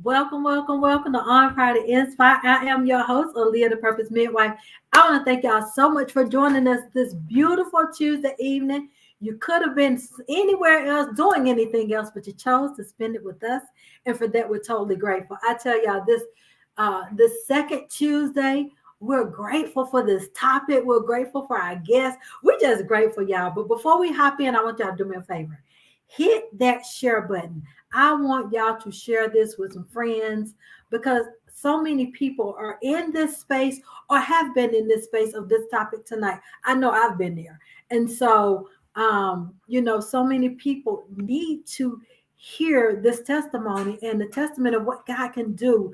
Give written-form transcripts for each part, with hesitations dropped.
welcome to On Fire to Inspire. I am your host, Aleigha, the Purpose Midwife. I want to thank y'all so much for joining us this beautiful Tuesday evening. You could have been anywhere else doing anything else, but you chose to spend it with us, and for that, we're totally grateful. I tell y'all this second Tuesday, we're grateful for this topic. We're grateful for our guests. We're just grateful, y'all. But before we hop in, I want y'all to do me a favor. Hit that share button. I want y'all to share this with some friends because so many people are in this space or have been in this space of this topic tonight. I know I've been there. And so, so many people need to hear this testimony and the testament of what God can do.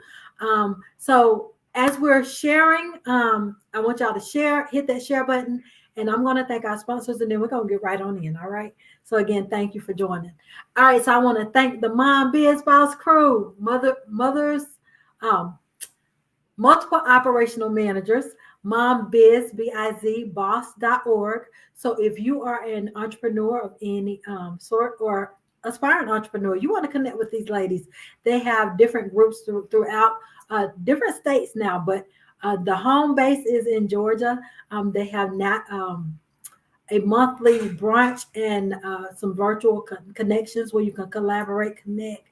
So as we're sharing, I want y'all to share, hit that share button. And I'm going to thank our sponsors, and then we're going to get right on in. All right. So again, thank you for joining. All right. So I want to thank the Mom Biz Boss crew, mothers, multiple operational managers, Mom Biz, B-I-Z, boss.org. So if you are an entrepreneur of any sort or aspiring entrepreneur, you want to connect with these ladies. They have different groups throughout different states now, but the home base is in Georgia. They have not a monthly brunch and some virtual connections where you can collaborate, connect.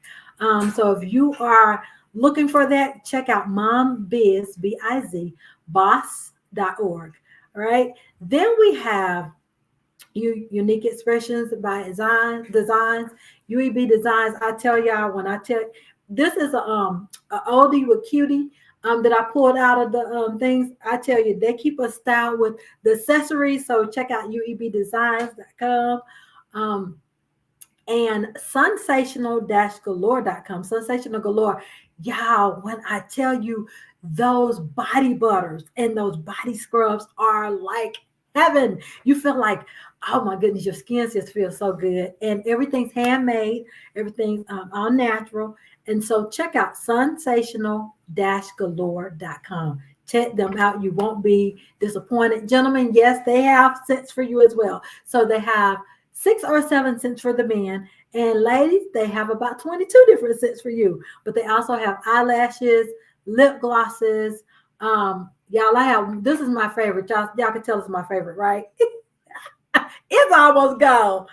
So if you are looking for that, check out MomBiz, B-I-Z, boss.org. All right. Then we have Unique Expressions by Designs, UEB Designs. I tell y'all, this is a oldie with cutie that I pulled out of the things. I tell you, they keep us styled with the accessories. So check out uebdesigns.com and sensational-galore.com. Sensational Galore. Y'all, when I tell you those body butters and those body scrubs are like heaven. You feel like, oh my goodness, your skin just feels so good. And everything's handmade. Everything's all natural. And so check out sensational-galore.com. Check them out. You won't be disappointed. Gentlemen, yes, they have scents for you as well. So they have 6 or 7 scents for the men. And ladies, they have about 22 different scents for you. But they also have eyelashes, lip glosses. This is my favorite. Y'all can tell it's my favorite, right? It's almost gone.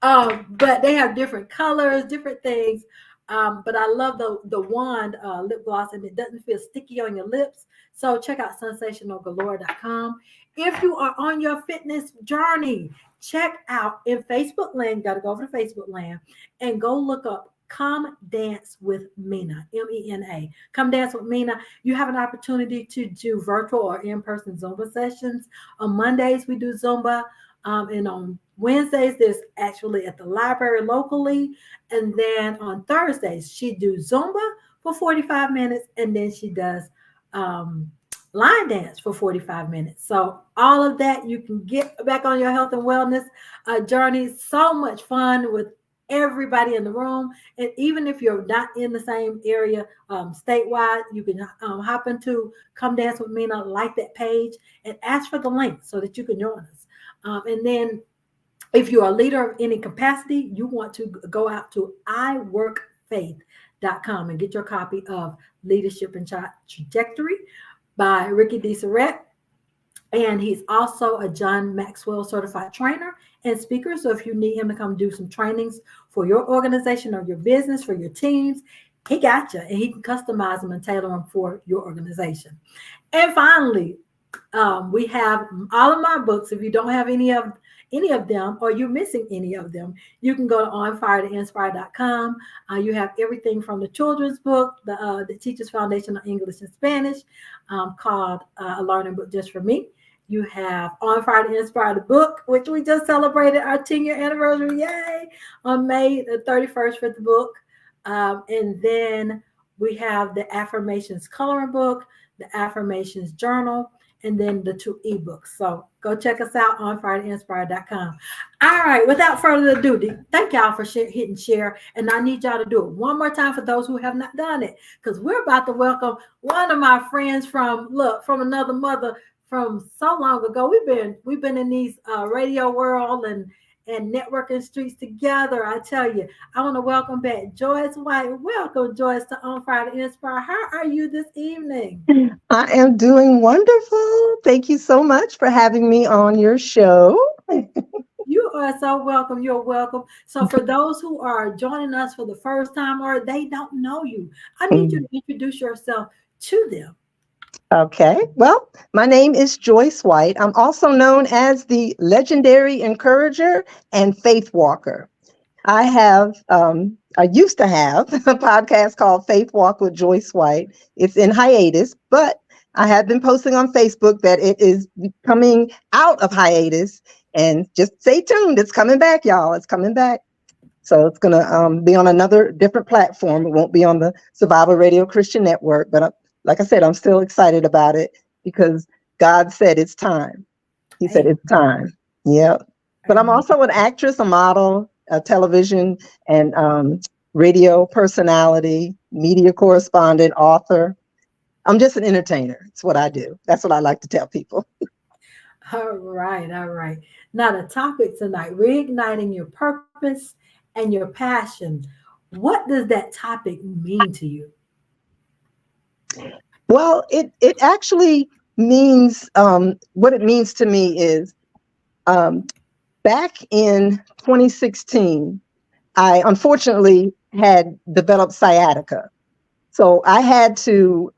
But they have different colors, different things. But I love the wand lip gloss, and it doesn't feel sticky on your lips. So check out sensationalgalore.com. If you are on your fitness journey, check out in Facebook land. You got to go over to Facebook land and go look up Come Dance with Mina, M-E-N-A. Come Dance with Mina. You have an opportunity to do virtual or in-person Zumba sessions. On Mondays, we do Zumba. And on Wednesdays, there's actually at the library locally. And then on Thursdays, she do Zumba for 45 minutes. And then she does line dance for 45 minutes. So all of that, you can get back on your health and wellness journey. So much fun with everybody in the room. And even if you're not in the same area statewide, you can hop into Come Dance with Mina, like that page, and ask for the link so that you can join us. And then if you're a leader of any capacity, you want to go out to iworkfaith.com and get your copy of Leadership and Trajectory by Ricky D. Surrett. And he's also a John Maxwell certified trainer and speaker. So if you need him to come do some trainings for your organization or your business, for your teams, he got you. And he can customize them and tailor them for your organization. And finally, we have all of my books. If you don't have any of them, or you're missing any of them, you can go to onfiretoinspire.com. You have everything from the children's book, the Teachers Foundation of English and Spanish, called A Learning Book Just for Me. You have On Fire to Inspire, the book, which we just celebrated our 10-year anniversary, yay, on May the 31st for the book. And then we have the Affirmations Coloring Book, the Affirmations Journal, and then the 2 ebooks. So go check us out on onfiretoinspire.com. All right, without further ado, thank y'all for hitting share. And I need y'all to do it one more time for those who have not done it, because we're about to welcome one of my friends from another mother from so long ago. We've been in these radio world, and and networking streets together. I tell you, I want to welcome back Joyce White. Welcome, Joyce, to On Fire to Inspire. How are you this evening? I am doing wonderful. Thank you so much for having me on your show. You are so welcome. You're welcome. So, for those who are joining us for the first time or they don't know you, I need you Mm. to introduce yourself to them. Okay. Well, my name is Joyce White. I'm also known as the legendary encourager and faith walker. I used to have a podcast called Faith Walk with Joyce White. It's in hiatus, but I have been posting on Facebook that it is coming out of hiatus. And just stay tuned. It's coming back, y'all. It's coming back. So it's going to be on another different platform. It won't be on the Survival Radio Christian Network. But like I said, I'm still excited about it because God said it's time. He said Amen. it's time. Yeah. But I'm Amen. also an actress, a model, a television and radio personality, media correspondent, author. I'm just an entertainer. It's what I do. That's what I like to tell people. All right. All right. Now, the topic tonight, reigniting your purpose and your passion. What does that topic mean to you? Well, it actually means what it means to me is um, back in 2016, I unfortunately had developed sciatica. So I had to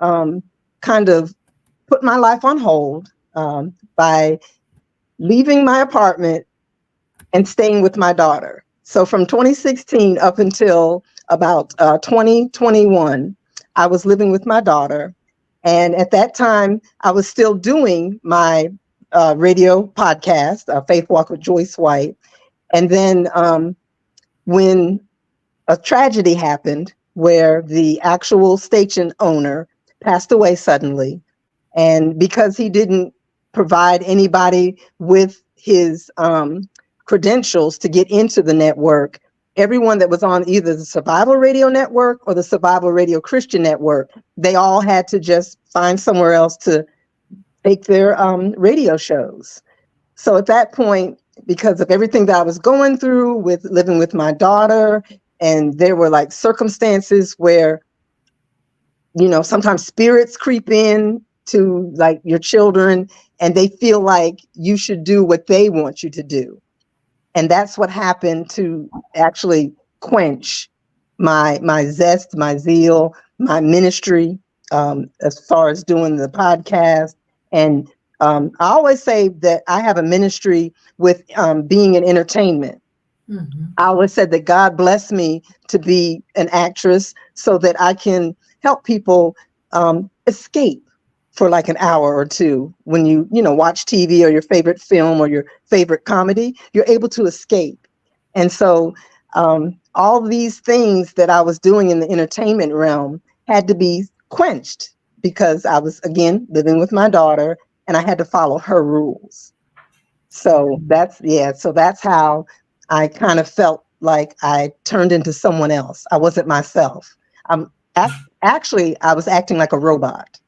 kind of put my life on hold by leaving my apartment and staying with my daughter. So from 2016 up until about 2021, I was living with my daughter. And at that time, I was still doing my radio podcast, Faith Walk with Joyce White. And then when a tragedy happened where the actual station owner passed away suddenly, and because he didn't provide anybody with his credentials to get into the network, everyone that was on either the Survival Radio Network or the Survival Radio Christian Network, they all had to just find somewhere else to take their radio shows. So at that point, because of everything that I was going through with living with my daughter, and there were like circumstances where, sometimes spirits creep in to like your children and they feel like you should do what they want you to do. And that's what happened to actually quench my zest, my zeal, my ministry, as far as doing the podcast. And I always say that I have a ministry with being in entertainment. Mhm. I always said that God blessed me to be an actress so that I can help people escape for like an hour or two. When you watch TV or your favorite film or your favorite comedy, you're able to escape. And so all these things that I was doing in the entertainment realm had to be quenched because I was, again, living with my daughter and I had to follow her rules. So that's how I kind of felt like I turned into someone else. I wasn't myself. I'm actually I was acting like a robot.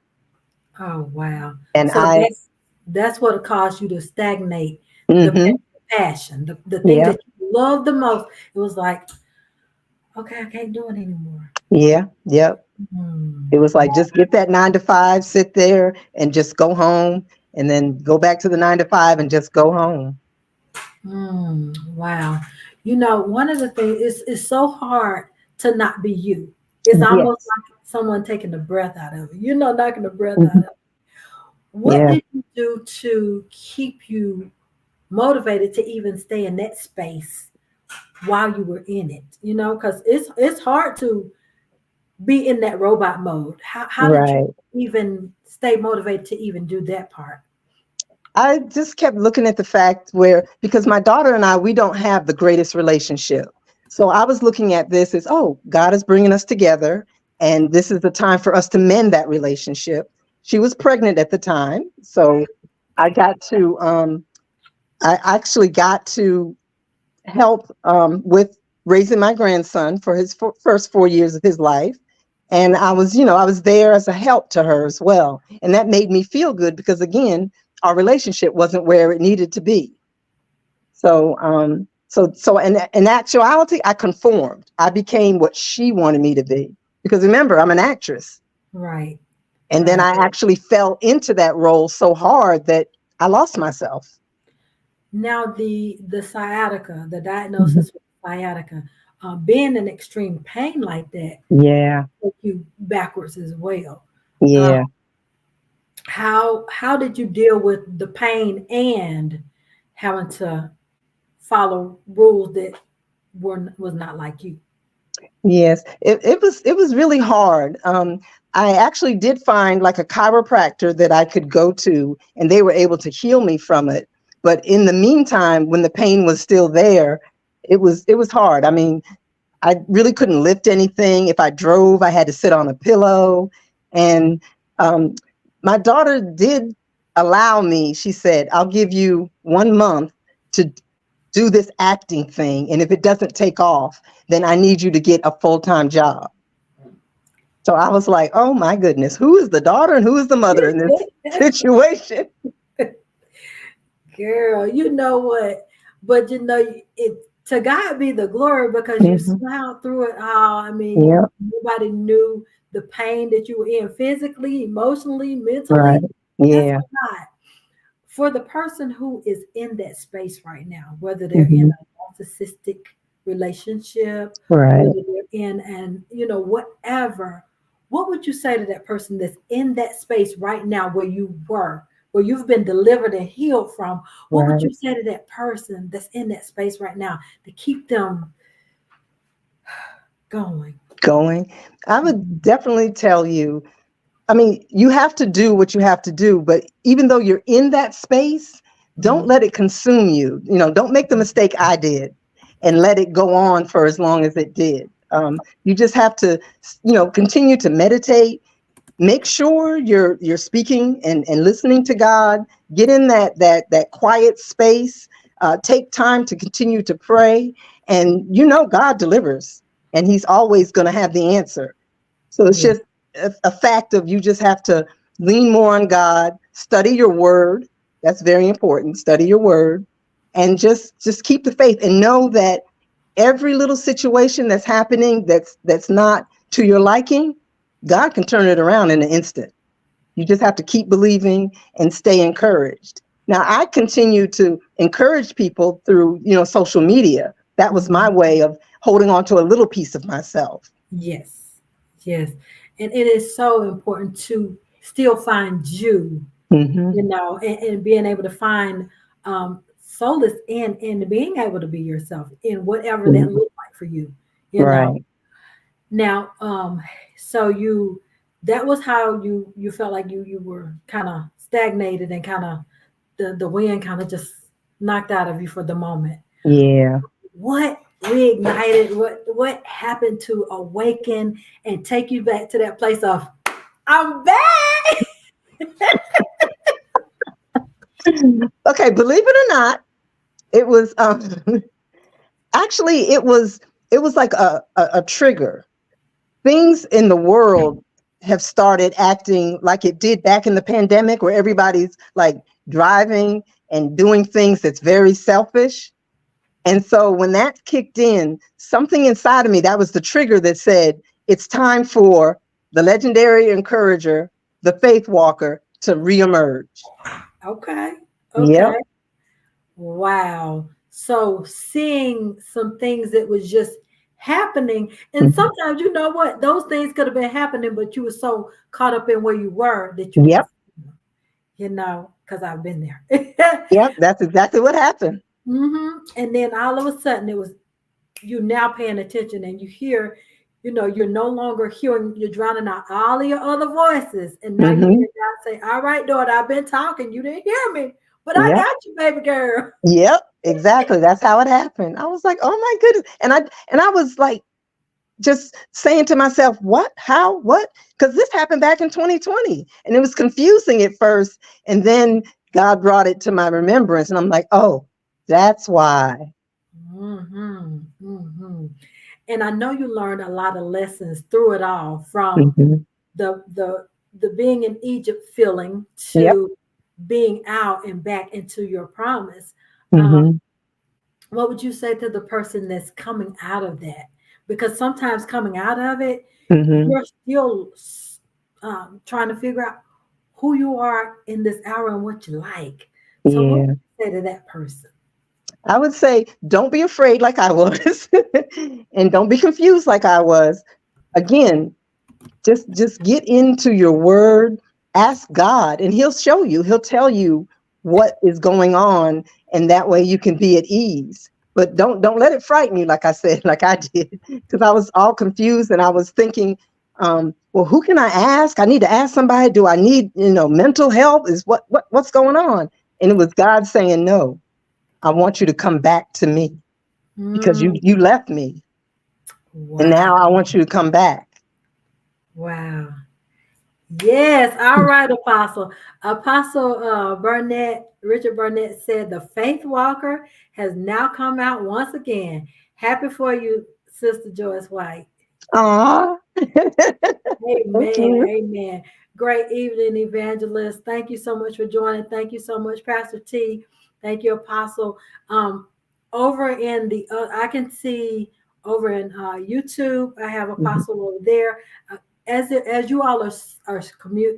Oh, wow. And So I that's what caused you to stagnate the hmm passion, the thing yeah, that you love the most. It was like, okay, I can't do it anymore. yeah, yep. It Hmm. was like just get that 9 to 5, sit there and just go home and then go back to the 9 to 5 and just go home. Wow. One of the things is it's so hard to not be you. It's almost Yes. like someone taking the breath out of you. Knocking the breath out of Mhm. it. What Yeah. did you do to keep you motivated to even stay in that space while you were in it? Because it's hard to be in that robot mode. How did you Right. even stay motivated to even do that part? I just kept looking at the fact where, because my daughter and I, we don't have the greatest relationship. So I was looking at this as, oh, God is bringing us together, and this is the time for us to mend that relationship. She was pregnant at the time. So I got to, I actually got to help with raising my grandson for his first 4 years of his life. And I was there as a help to her as well. And that made me feel good because, again, our relationship wasn't where it needed to be. So So in actuality, I conformed. I became what she wanted me to be. Because remember, I'm an actress. Right. And then Right. I actually fell into that role so hard that I lost myself. Now the sciatica, the Mhm. diagnosis with sciatica, being in extreme pain like that, Yeah. take you backwards as well. Uh, Yeah. how did you deal with the pain and having to follow rules that was not like you? Yes, it was really hard. I actually did find like a chiropractor that I could go to, and they were able to heal me from it. But in the meantime, when the pain was still there, it was hard. I mean, I really couldn't lift anything. If I drove, I had to sit on a pillow. And um, my daughter did allow me. She said, "I'll give you 1 month to do this acting thing. And if it doesn't take off, then I need you to get a full-time job." So I was like, oh my goodness, who is the daughter and who is the mother in this situation? Girl, you know what? But you know, it to God be the glory because you Mhm. smiled through it all. I mean, Yeah, nobody knew the pain that you were in physically, emotionally, right. mentally. That's Yeah. God. For the person who is in that space right now, whether they're in Hmm. a narcissistic relationship, Right. whether they're in and whatever, what would you say to that person that's in that space right now where you were, where you've been delivered and healed from? What would Right. you say to that person that's in that space right now to keep them going? Going. I would definitely tell you, I mean, you have to do what you have to do, but even though you're in that space, don't Mhm. let it consume you. Don't make the mistake I did and let it go on for as long as it did. You just have to, continue to meditate. Make sure you're speaking and listening to God. Get in that quiet space. Take time to continue to pray, and God delivers, and He's always going to have the answer. So it's Yeah. just a fact of you just have to lean more on God, study your word. That's very important. Study your word, and just keep the faith and know that every little situation that's happening that's not to your liking, God can turn it around in an instant. You just have to keep believing and stay encouraged. Now, I continue to encourage people through, social media. That was my Mhm. way of holding on to a little piece of myself. Yes. Yes. And it is so important to still find you, Hmm. and being able to find solace in being able to be yourself in whatever that looks like for you. You know. Right. Now, so that was how you felt like you were kind of stagnated and kind of the wind kind of just knocked out of you for the moment. Yeah. What reignited? What happened to awaken and take you back to that place of I'm back? Okay, believe it or not, it was actually it was like a trigger. Things in the world have started acting like it did back in the pandemic, where everybody's like driving and doing things that's very selfish. And so when that kicked in, something inside of me, that was the trigger that said, it's time for the legendary encourager, the faith walker, to reemerge. Okay. Yep. Okay. Wow. So seeing some things that was just happening, and Mhm. sometimes you know what, those things could have been happening, but you were so caught up in where you were that you didn't Yep. see them, because I've been there. Yep. That's exactly what happened. And then all of a sudden it was you now paying attention and you hear, you're no longer hearing, you're drowning out all of your other voices. And now you Hmm. hear God say, all right, daughter, I've been talking. You didn't hear me, but I Yep. got you, baby girl. Yep. Exactly. That's how it happened. I was like, oh my goodness. And I was like, just saying to myself, what, how, what? Because this happened back in 2020 and it was confusing at first. And then God brought it to my remembrance. And I'm like, oh, that's why. hmm hmm And I know you learned a lot of lessons through it all, from Hmm. the being in Egypt feeling Yep. to being out and back into your promise. Um, Hmm. what would you say to the person that's coming out of that? Because sometimes coming out of it, Hmm. you're still trying to figure out who you are in this hour and what you like. So, what would Yeah. you say to that person? I would say don't be afraid like I was, and don't be confused like I was. Again, just get into your word, ask God, and he'll show you. He'll tell you what is going on, and that way you can be at ease. But don't let it frighten you, like I said, like I did, because I was all confused and I was thinking, well, who can I ask? I need to ask somebody. Do I need, mental help? Is what's going on? And it was God saying, no, I want you to come back to me because you Mm, you left me, and wow. now I want you to come back. Wow. Yes. All right, Apostle. Apostle Burnett, Richard Burnett said the faith walker has now come out once again. Happy for you, Sister Joyce White. Aw, thank Amen. you. Amen. Great evening, evangelist. Thank you so much for joining. Thank you so much, Pastor T. Thank you, Apostle. Over in the, I can see over in YouTube, I have Mhm. Apostle over there. As you all are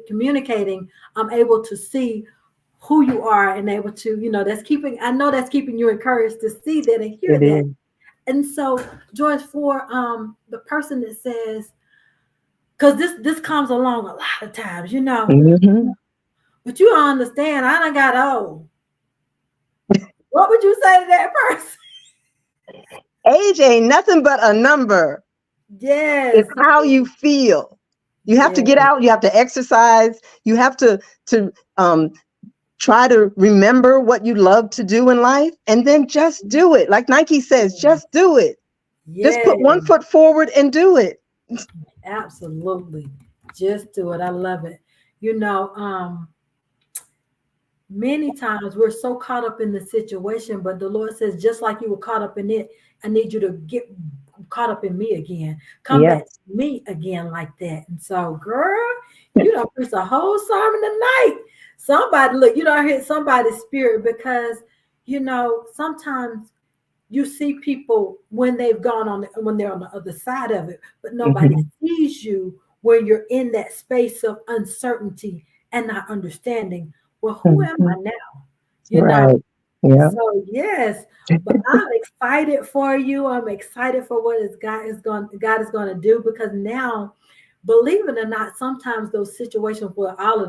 communicating, I'm able to see who you are and able to, that's keeping. I know that's keeping you encouraged to see that and hear It that. is. And so, Joyce, for the person that says, because this comes along a lot of times, Mhm. but you don't understand. I done got old. What would you say to that person? Age ain't nothing but a number. It's Yes, how you feel. You have to yes, get out. You have to exercise. You have to try to remember what you love to do in life, and then just do it. Like Nike says, just do it. Just put one yes, foot forward and do it. absolutely. Just do it. I love it. You know, many times we're so caught up in the situation, but the Lord says, just like you were caught up in it, I need you to get caught up in me again. Come back Yes. to me again like that. And so, girl, you don't preach a whole sermon tonight. Somebody, look, you don't hit somebody's spirit because, sometimes you see people when they've gone on, when they're on the other side of it, but nobody Mhm. sees you when you're in that space of uncertainty and not understanding, well, who am Mhm. I now? You know, Right. Yeah. so yes, but I'm excited for you. I'm excited for what is God is going to do, because now, believe it or not, sometimes those situations, well, all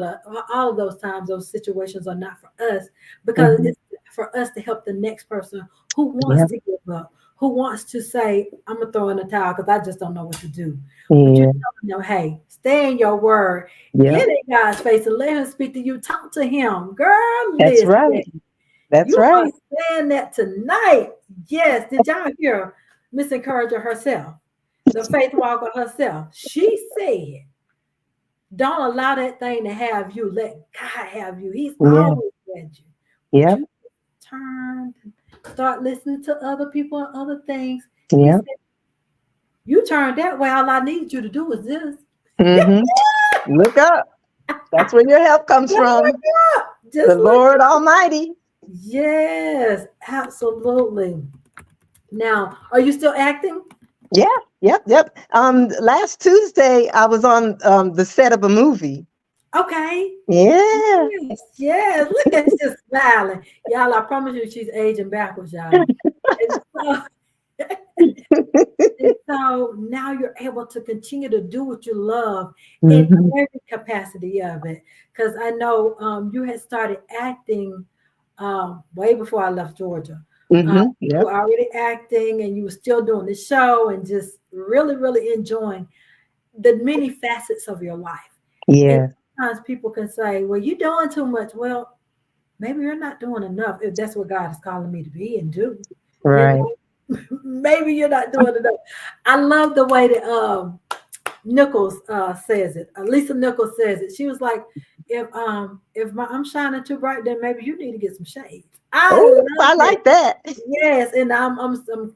of those times, those situations are not for us, because Mhm. it's for us to help the next person who wants Yeah. to give up, who wants to say, I'm gonna throw in the towel because I just don't know what to do. But you're Yeah. telling them, hey, stay in your word, Yeah. get in God's face and let him speak to you. Talk to him. Girl, That's listen. right. That's You are right. saying that tonight. Yes. Did y'all hear Miss Encourager herself, the faith walker herself? She said, don't allow that thing to have you. Let God have you. He's Yeah. always led you. But Yep. you turn and start listening to other people and other things. He Yep. said, you turn that way. All I need you to do is this. Hmm. Look up. That's where your help comes Just look from. up. The Just look Lord up. Almighty. Yes, absolutely. Now, are you still acting? Yeah. Yep. Yep. Last Tuesday I was on the set of a movie. Okay. Yeah. Yes, yes. Look at you smiling. Y'all, I promise you she's aging backwards, y'all. And so, and so now you're able to continue to do what you love in Hmm. every capacity of it. Because I know you had started acting way before I left Georgia. You Yep. were already acting and you were still doing the show and just really, really enjoying the many facets of your life. And Yeah. sometimes people can say, well, you're doing too much. Well, maybe you're not doing enough if that's what God is calling me to be and do. You Right. know, maybe you're not doing enough. I love the way that Nichols says it. Lisa Nichols says it. She was like, if I'm shining too bright, then maybe you need to get some shades. I Oh, love I it. like that. Yes, and I'm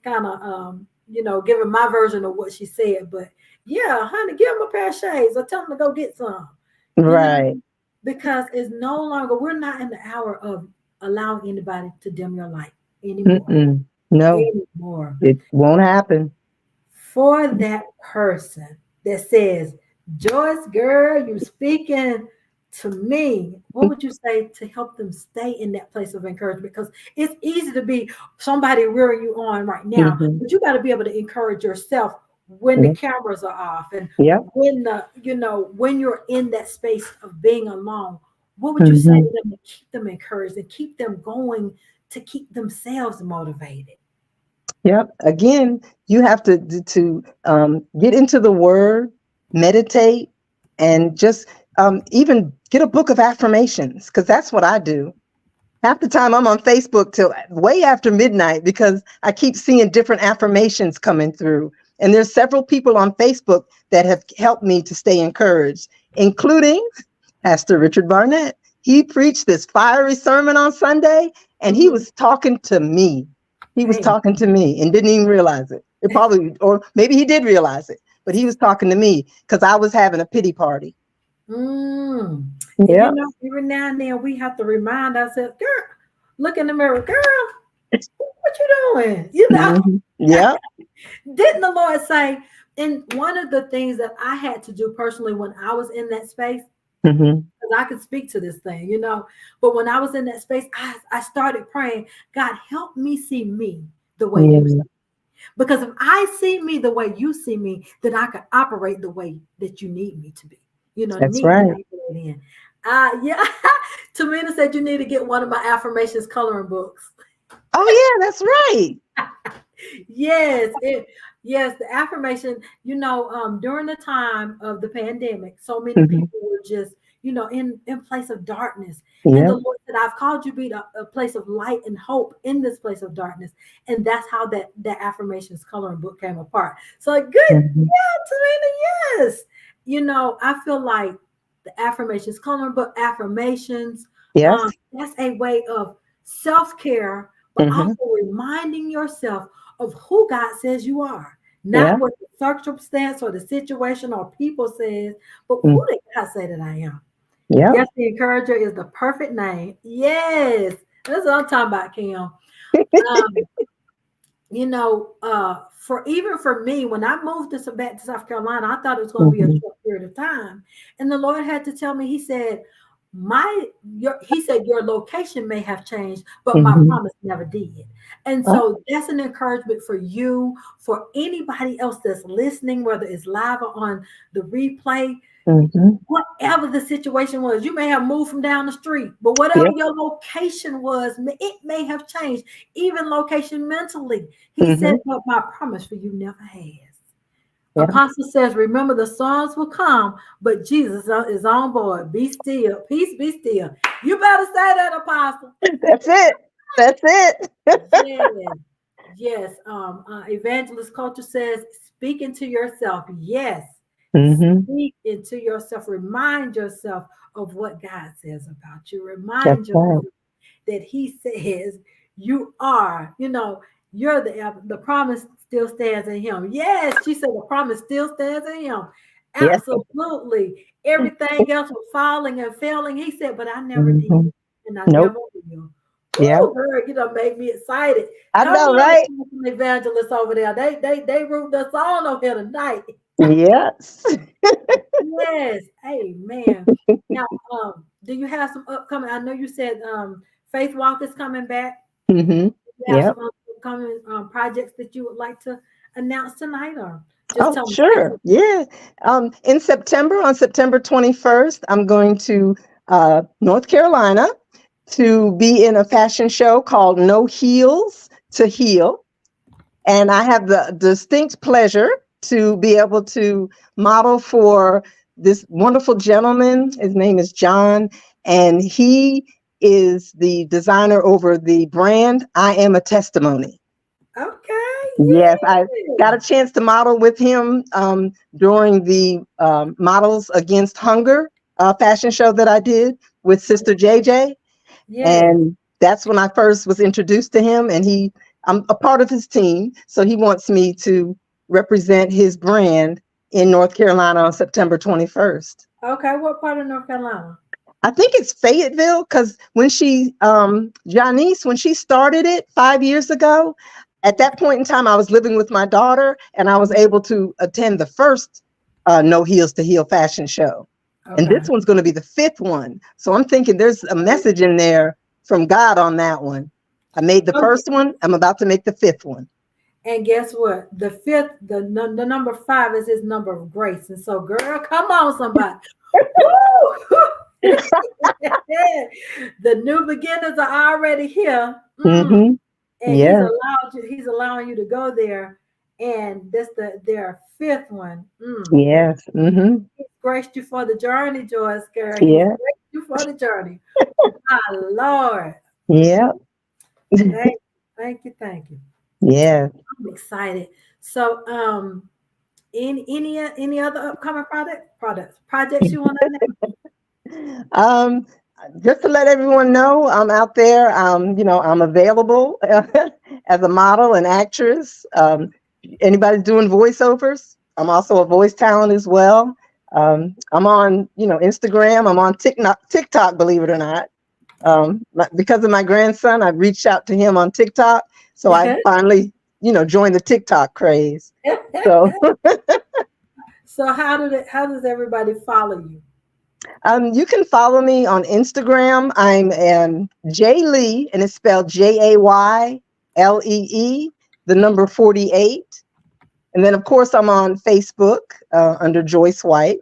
kind of giving my version of what she said, but yeah, honey, give them a pair of shades or tell them to go get some. You know, Right. because it's no longer, we're not in the hour of allowing anybody to dim your light anymore. Mm-mm. No, anymore. it won't happen. For that person that says, Joyce, girl, you speaking to me, what would you say to help them stay in that place of encouragement? Because it's easy to be somebody rearing you on right now, Hmm. but you got to be able to encourage yourself when the Yeah. cameras are off and Yeah. when when you're in that space of being alone. What would you say Hmm. to them to keep them encouraged and keep them going, to keep themselves motivated? Yep. Again, you have to get into the Word, meditate, and just even get a book of affirmations, because that's what I do. Half the time I'm on Facebook till way after midnight because I keep seeing different affirmations coming through. And there's several people on Facebook that have helped me to stay encouraged, including Pastor Richard Barnett. He preached this fiery sermon on Sunday, and he Mhm. was talking to me. He was Hey. talking to me and didn't even realize it. It probably, or maybe he did realize it, but he was talking to me because I was having a pity party. Mm. And Yeah. every now and then we have to remind ourselves, girl, look in the mirror, girl, what you doing? Mhm. Yeah. Didn't the Lord say? And one of the things that I had to do personally when I was in that space, Hmm. because I could speak to this thing, but when I was in that space, I started praying, God, help me see me the way you see. Yeah. Because if I see me the way you see me, then I can operate the way that you need me to be. That's Need me to right. operate in. Yeah. Tamina said you need to get one of my affirmations coloring books. Oh, yeah, that's right. Yes, yes, the affirmation, during the time of the pandemic, so many Hmm. people were just, in place of darkness. And the Yep. Lord said, I've called you to be a place of light and hope in this place of darkness. And that's how that affirmations coloring book came apart. So good, Hmm. yeah, Serena, yes. I feel like the affirmations coloring book, affirmations, Yes. that's a way of self-care, but Hmm. also reminding yourself of who God says you are, Yeah. not what the circumstance or the situation or people says, but Mm. who did God say that I am? Yep. Yes, the encourager is the perfect name. Yes, that's what I'm talking about, Kim. Um, for me, when I moved back to South Carolina, I thought it was going to be a Hmm. short period of time. And the Lord had to tell me, he said, your location may have changed, but my Hmm. promise never did. And Oh. so that's an encouragement for you, for anybody else that's listening, whether it's live or on the replay. Hmm. Whatever the situation was, you may have moved from down the street, but whatever Yep. your location was, it may have changed, even location mentally. He said, Hmm. but my promise for you never has. Yeah. Apostle says, remember the storms will come, but Jesus is on board. Be still. Peace, be still. You better say that, Apostle. That's it. That's it. Yes. Yes. Evangelist Culture says, speak into yourself. Yes. Hmm. Speak into yourself. Remind yourself of what God says about you. That's Remind yourself right. that He says you are, you're the promise still stands in Him. Yes, she said the promise still stands in Him. Yes. Absolutely. Everything else was falling and failing. He said, but I never did, Hmm. and I Nope. never will. Yeah. Woo, girl, make me excited. I Come know, on, right? evangelists over there. They rooted us on over here tonight. Yes. Yes, amen. Now, do you have some upcoming? I know you said Faith Walk is coming back. Hmm. You have Yep. some upcoming projects that you would like to announce tonight, or just Oh, tell me sure. specific? Yeah. In September, on September 21st, I'm going to North Carolina to be in a fashion show called No Heels to Heal. And I have the distinct pleasure to be able to model for this wonderful gentleman. His name is John, and he is the designer over the brand I Am a Testimony. Okay, Yes, I got yeah, a chance to model with him during the Models Against Hunger fashion show that I did with Sister JJ. yes. And that's when I first was introduced to him. And I'm a part of his team. So he wants me to represent his brand in North Carolina on September 21st. Okay, what part of North Carolina? I think it's Fayetteville because Janice, when she started it 5 years ago, at that point in time, I was living with my daughter, and I was able to attend the first No Heels to Heal fashion show. And Okay. this one's going to be the 5th one. So I'm thinking there's a message in there from God on that one. I made the first one. I'm about to make the 5th one. And guess what? The 5th, the number 5 is his number of grace. And so, girl, come on, somebody. Woo! The new beginners are already here. Mm-hmm. And Yeah. he's allowing you to go there. And that's their 5th one. Yes. Mm-hmm. He's graced you for the journey, Joyce, girl. He's Yeah. graced you for the journey. My Lord. Yeah. Thank you. Yeah. I'm excited. So, any other upcoming projects you want to Um, just to let everyone know, I'm out there. I'm available as a model and actress. Anybody's doing voiceovers, I'm also a voice talent as well. I'm on, Instagram. I'm on TikTok, believe it or not. Because of my grandson, I reached out to him on TikTok. So I finally, joined the TikTok craze. So, So how does everybody follow you? you can follow me on Instagram. I'm Jay Lee, and it's spelled JAYLEE, the number 48. And then, of course, I'm on Facebook under Joyce White.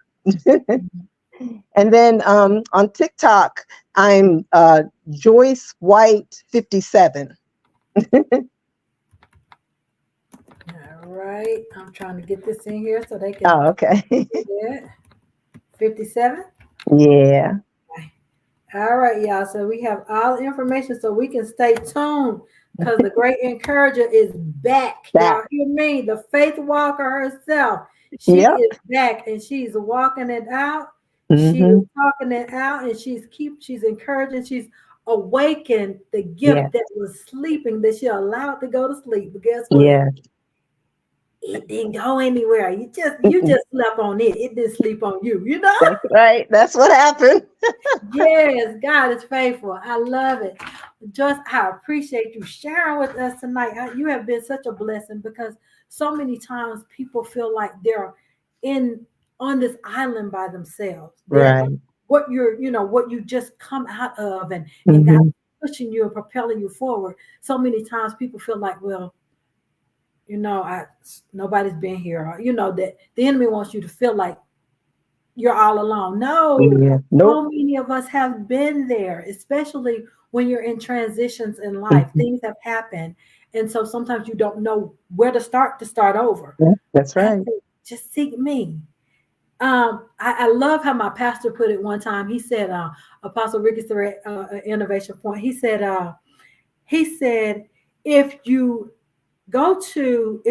And then on TikTok, I'm Joyce White 57. All right. I'm trying to get this in here so they can. Oh, okay. 57. Yeah. All right, y'all. So we have all the information so we can stay tuned because the great encourager is back. Y'all hear me? The faith walker herself. She is back and she's walking it out. She's talking it out and she's encouraging. She's awakened the gift that was sleeping that she allowed to go to sleep. But guess what? Yeah. It didn't go anywhere. You just slept on it. It didn't sleep on you. That's right. That's what happened. Yes, God is faithful. I love it. Joyce, I appreciate you sharing with us tonight. You have been such a blessing because so many times people feel like they're on this island by themselves. Right. What you just come out of and God pushing you and propelling you forward. So many times people feel like, well, nobody's been here. Or, that the enemy wants you to feel like you're all alone. No, so many of us have been there, especially when you're in transitions in life. Things have happened. And so sometimes you don't know where to start over. Yeah, that's right. Just seek me. I love how my pastor put it one time. He said, Apostle Ricky Surratt, Innovation Point, he said, if you go to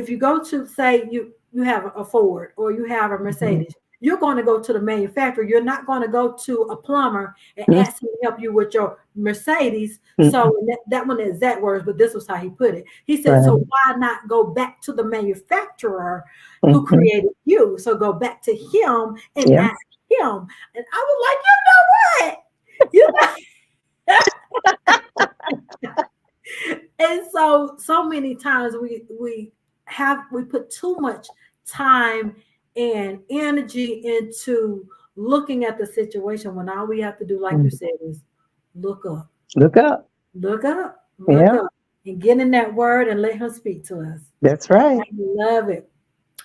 say you have a Ford or you have a Mercedes, you're going to go to the manufacturer. You're not going to go to a plumber and ask him to help you with your Mercedes. So that one is exact words, but this was how he put it. He said, so why not go back to the manufacturer who created you? So go back to him and ask him. And I was like, you know what? And so many times we put too much time and energy into looking at the situation when all we have to do, like you said, is look up, and get in that word and let him speak to us. That's right. I love it.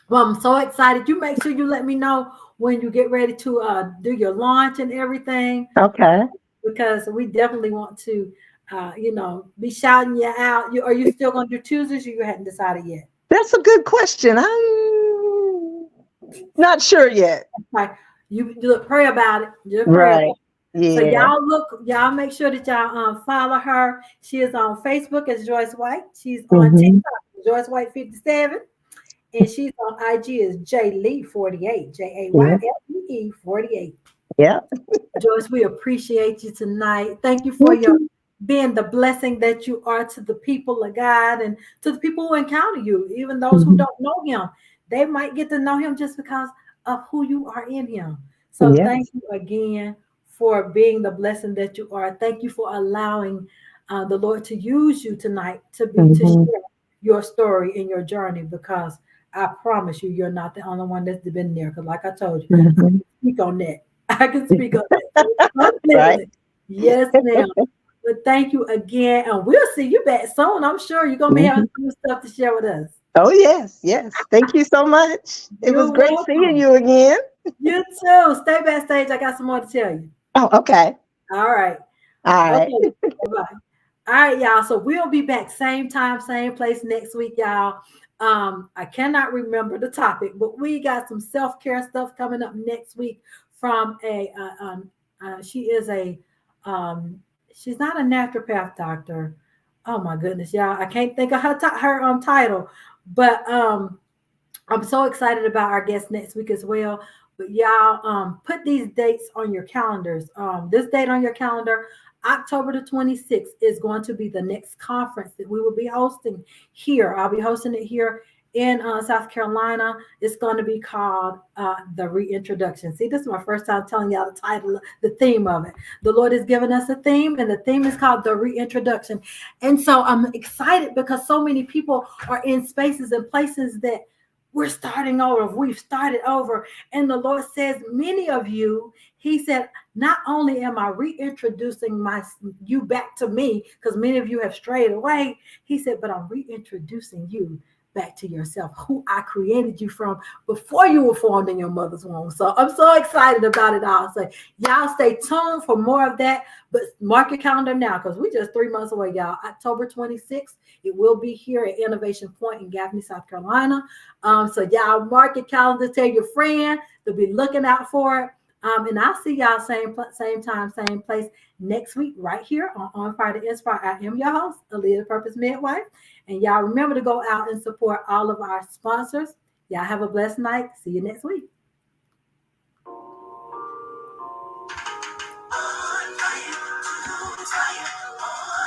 Well, I'm so excited. You make sure you let me know when you get ready to do your launch and everything. Okay. Because we definitely want to be shouting you out. Are you still going to do Tuesdays or you hadn't decided yet? That's a good question. I'm not sure yet. Right. You pray about it. Right. Yeah. So y'all make sure that y'all follow her. She is on Facebook as Joyce White. She's on TikTok, Joyce White 57. And she's on IG as JLee 48, JAYLEE 48. Yeah. Joyce, we appreciate you tonight. Thank you for being the blessing that you are to the people of God and to the people who encounter you, even those who don't know him. They might get to know him just because of who you are in him. So thank you again for being the blessing that you are. Thank you for allowing the Lord to use you tonight to share your story and your journey, because I promise you, you're not the only one that's been there. Because, like I told you, I Mhm. can speak on that. I can speak on that. Right. Completely. Yes, ma'am. But thank you again. And we'll see you back soon. I'm sure you're going to be having Mhm. some new stuff to share with us. Oh, yes, yes. Thank you so much. It was You're great seeing welcome. you again. You too. Stay backstage. I got some more to tell you. Oh, okay. All right. All right. Okay. Bye-bye. All right, y'all. So we'll be back same time, same place next week, y'all. I cannot remember the topic, but we got some self-care stuff coming up next week from she is a she's not a naturopath doctor. Oh my goodness, y'all. I can't think of her title, but I'm so excited about our guest next week as well. But y'all, put these dates on your calendars. This date on your calendar, October the 26th, is going to be the next conference that we will be hosting here. I'll be hosting it here in South Carolina. It's going to be called the Reintroduction. See, this is my first time telling y'all the title, the theme of it. The Lord has given us a theme, and the theme is called the Reintroduction. And so I'm excited because so many people are in spaces and places that we're starting over. We've started over. And the Lord says, many of you, He said, not only am I reintroducing you back to me, because many of you have strayed away, He said, but I'm reintroducing you back to yourself, who I created you from before you were formed in your mother's womb. So I'm so excited about it all. So y'all stay tuned for more of that, but mark your calendar now, because we're just 3 months away, y'all. October 26th, it will be here at Innovation Point in Gaffney, South Carolina. So y'all mark your calendar, tell your friend to be looking out for it. And I'll see y'all same time, same place next week, right here on Fire to Inspire. I am your host, Aleigha the Purpose Midwife. And y'all remember to go out and support all of our sponsors. Y'all have a blessed night. See you next week.